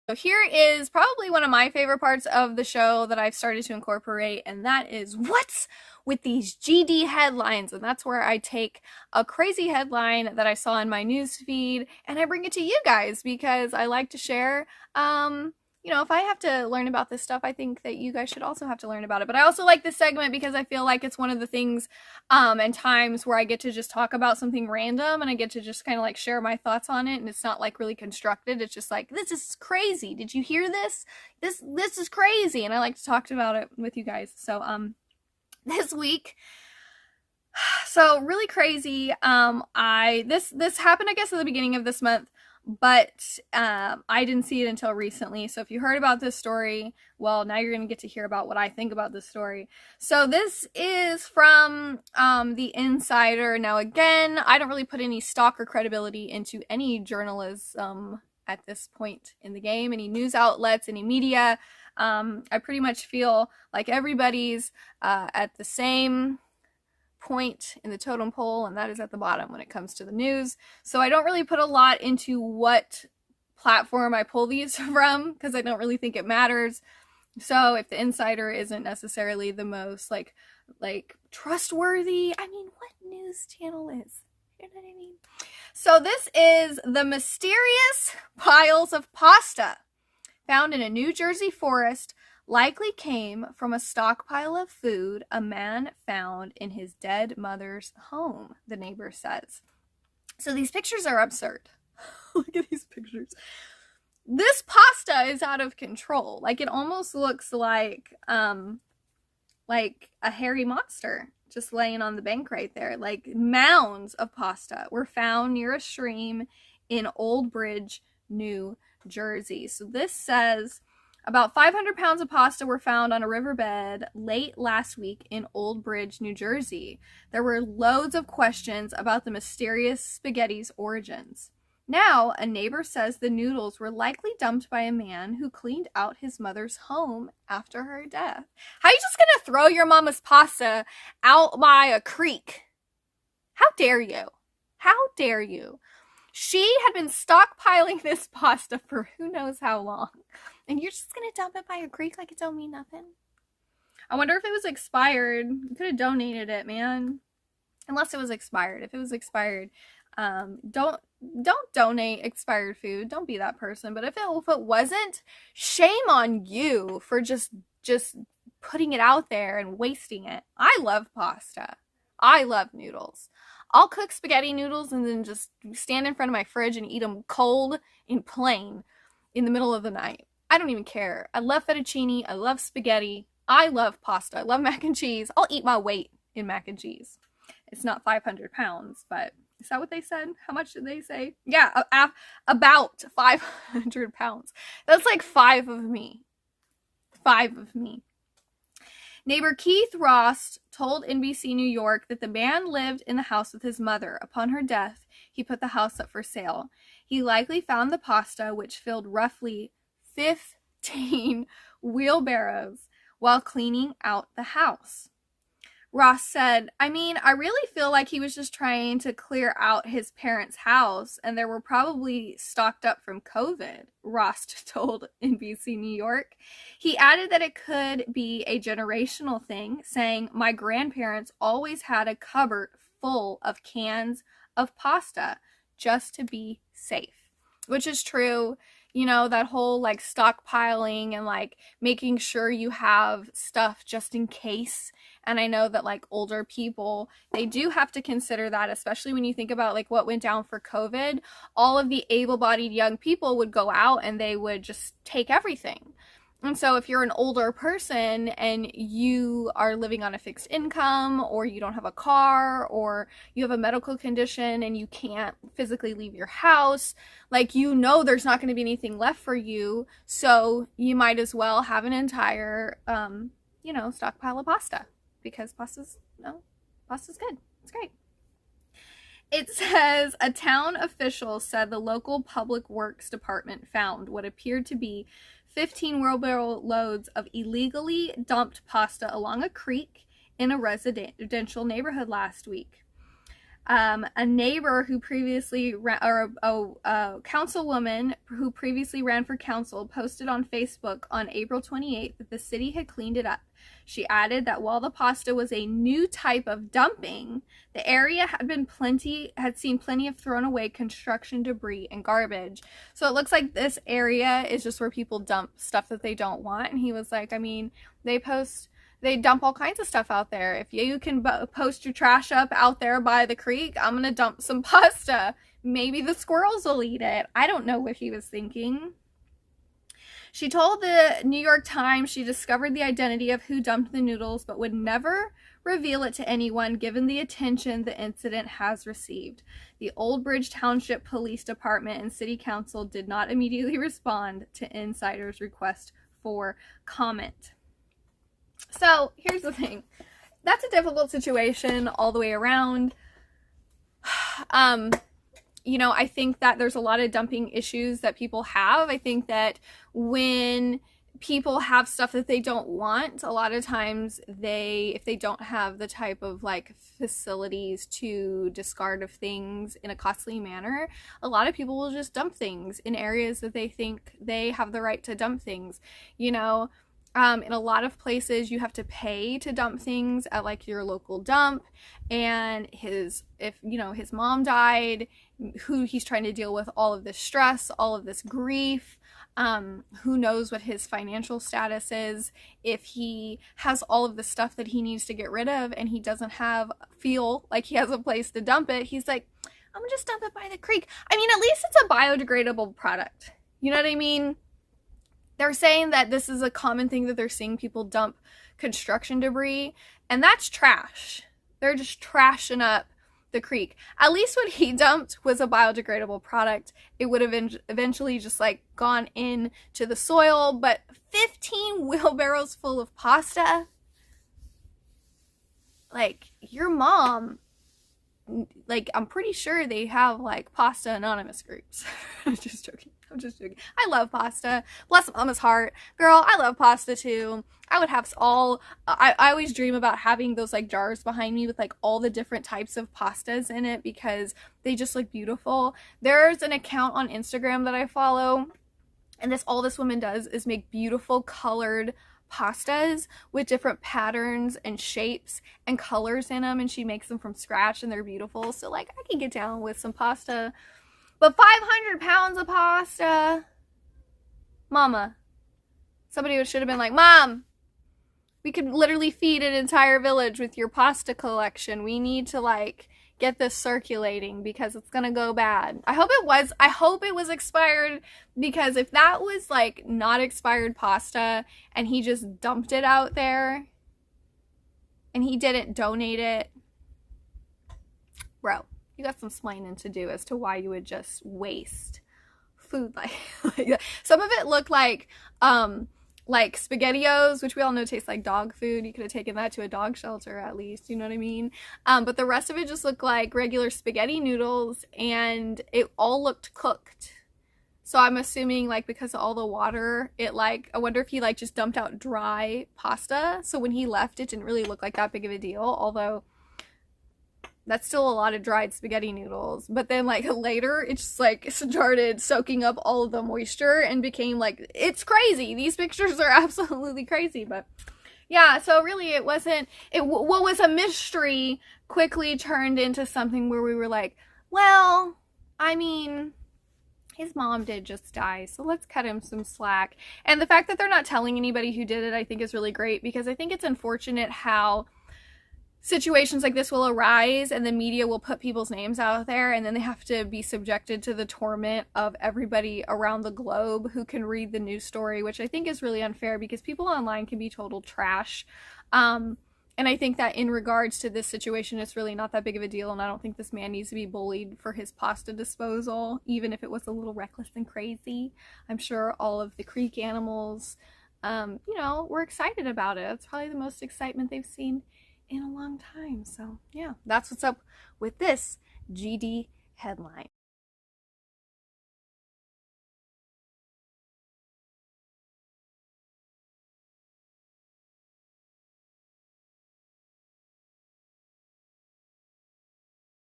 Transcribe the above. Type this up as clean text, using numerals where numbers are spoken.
So here is probably one of my favorite parts of the show that I've started to incorporate, and that is what's with these GD headlines. And that's where I take a crazy headline that I saw in my news feed and I bring it to you guys because I like to share. If I have to learn about this stuff, I think that you guys should also have to learn about it. But I also like this segment because I feel like it's one of the things and times where I get to just talk about something random and I get to just kind of like share my thoughts on it, and it's not like really constructed. It's just like, this is crazy. Did you hear this? This is crazy, and I like to talk about it with you guys. So this week, so really crazy. This happened, I guess, at the beginning of this month, but I didn't see it until recently. So if you heard about this story, well, now you're going to get to hear about what I think about this story. So this is from The Insider. Now, again, I don't really put any stock or credibility into any journalism at this point in the game, any news outlets, any media. I pretty much feel like everybody's at the same point in the totem pole, and that is at the bottom when it comes to the news. So I don't really put a lot into what platform I pull these from because I don't really think it matters. So if the Insider isn't necessarily the most like trustworthy, I mean, what news channel is? You know what I mean? So this is the mysterious piles of pasta found in a New Jersey forest likely came from a stockpile of food a man found in his dead mother's home, the neighbor says. So these pictures are absurd. Look at these pictures. This pasta is out of control. Like, it almost looks like a hairy monster just laying on the bank right there. Like, mounds of pasta were found near a stream in Old Bridge, New Jersey. So this says about 500 pounds of pasta were found on a riverbed late last week in Old Bridge, New Jersey. There were loads of questions about the mysterious spaghetti's origins. Now, a neighbor says the noodles were likely dumped by a man who cleaned out his mother's home after her death. How are you just gonna throw your mama's pasta out by a creek? How dare you? How dare you? She had been stockpiling this pasta for who knows how long. And you're just going to dump it by a creek like it don't mean nothing? I wonder if it was expired. You could have donated it, man. Unless it was expired. If it was expired, don't donate expired food. Don't be that person. But if it wasn't, shame on you for just putting it out there and wasting it. I love pasta. I love noodles. I'll cook spaghetti noodles and then just stand in front of my fridge and eat them cold and plain in the middle of the night. I don't even care. I love fettuccine. I love spaghetti. I love pasta. I love mac and cheese. I'll eat my weight in mac and cheese. It's not 500 pounds, but is that what they said? How much did they say? Yeah, about 500 pounds. That's like 5 of me. 5 of me. Neighbor Keith Ross told NBC New York that the man lived in the house with his mother. Upon her death, he put the house up for sale. He likely found the pasta, which filled roughly 15 wheelbarrows, while cleaning out the house. Ross said, I really feel like he was just trying to clear out his parents' house, and they were probably stocked up from COVID, Ross told NBC New York. He added that it could be a generational thing, saying, my grandparents always had a cupboard full of cans of pasta just to be safe, which is true. You know, that whole like stockpiling and like making sure you have stuff just in case. And I know that like older people, they do have to consider that, especially when you think about like what went down for COVID. All of the able-bodied young people would go out and they would just take everything. And so if you're an older person and you are living on a fixed income, or you don't have a car, or you have a medical condition and you can't physically leave your house, like, you know, there's not going to be anything left for you. So you might as well have an entire, stockpile of pasta, because pasta's good. It's great. It says a town official said the local public works department found what appeared to be 15 wheelbarrow loads of illegally dumped pasta along a creek in a residential neighborhood last week. A neighbor who previously or a councilwoman who previously ran for council posted on Facebook on April 28th that the city had cleaned it up. She added that while the pasta was a new type of dumping, the area had seen plenty of thrown away construction debris and garbage. So it looks like this area is just where people dump stuff that they don't want. And he was like, I mean, they dump all kinds of stuff out there. If you can post your trash up out there by the creek, I'm gonna dump some pasta. Maybe the squirrels will eat it. I don't know what he was thinking. She told the New York Times she discovered the identity of who dumped the noodles, but would never reveal it to anyone given the attention the incident has received. The Old Bridge Township Police Department and City Council did not immediately respond to insiders' request for comment. So here's the thing. That's a difficult situation all the way around. You know, I think that there's a lot of dumping issues that people have. I think that when people have stuff that they don't want, a lot of times if they don't have the type of like facilities to discard of things in a costly manner, a lot of people will just dump things in areas that they think they have the right to dump things. You know, in a lot of places you have to pay to dump things at like your local dump, and if his mom died, who he's trying to deal with all of this stress, all of this grief, who knows what his financial status is, if he has all of the stuff that he needs to get rid of and he doesn't feel like he has a place to dump it, he's like, I'm gonna just dump it by the creek. I mean, at least it's a biodegradable product. You know what I mean? They're saying that this is a common thing that they're seeing people dump construction debris, and that's trash. They're just trashing up the creek. At least what he dumped was a biodegradable product. It would have eventually just like gone into the soil, but 15 wheelbarrows full of pasta? Like, your mom, like, I'm pretty sure they have like pasta anonymous groups. I'm just joking. I love pasta. Bless mama's heart. Girl, I love pasta too. I would have I always dream about having those like jars behind me with like all the different types of pastas in it because they just look beautiful. There's an account on Instagram that I follow, and all this woman does is make beautiful colored pastas with different patterns and shapes and colors in them, and she makes them from scratch and they're beautiful. So like I can get down with some pasta. But 500 pounds of pasta, mama, somebody should have been like, Mom, we could literally feed an entire village with your pasta collection. We need to like get this circulating because it's gonna go bad. I hope it was expired, because if that was like not expired pasta and he just dumped it out there and he didn't donate it, bro, you got some explaining to do as to why you would just waste food like that. Some of it looked like SpaghettiOs, which we all know tastes like dog food. You could have taken that to a dog shelter at least, you know what I mean? But the rest of it just looked like regular spaghetti noodles, and it all looked cooked. So I'm assuming like because of all the water, I wonder if he like just dumped out dry pasta. So when he left, it didn't really look like that big of a deal, although that's still a lot of dried spaghetti noodles. But then like later, it just like started soaking up all of the moisture and became like, it's crazy. These pictures are absolutely crazy. But yeah, so really what was a mystery quickly turned into something where we were like, well, I mean, his mom did just die, so let's cut him some slack. And the fact that they're not telling anybody who did it, I think is really great, because I think it's unfortunate how situations like this will arise and the media will put people's names out there, and then they have to be subjected to the torment of everybody around the globe who can read the news story, which I think is really unfair, because people online can be total trash. And I think that in regards to this situation, it's really not that big of a deal, and I don't think this man needs to be bullied for his pasta disposal, even if it was a little reckless and crazy. I'm sure all of the creek animals, were excited about it. It's probably the most excitement they've seen in a long time. So yeah, that's what's up with this GD headline.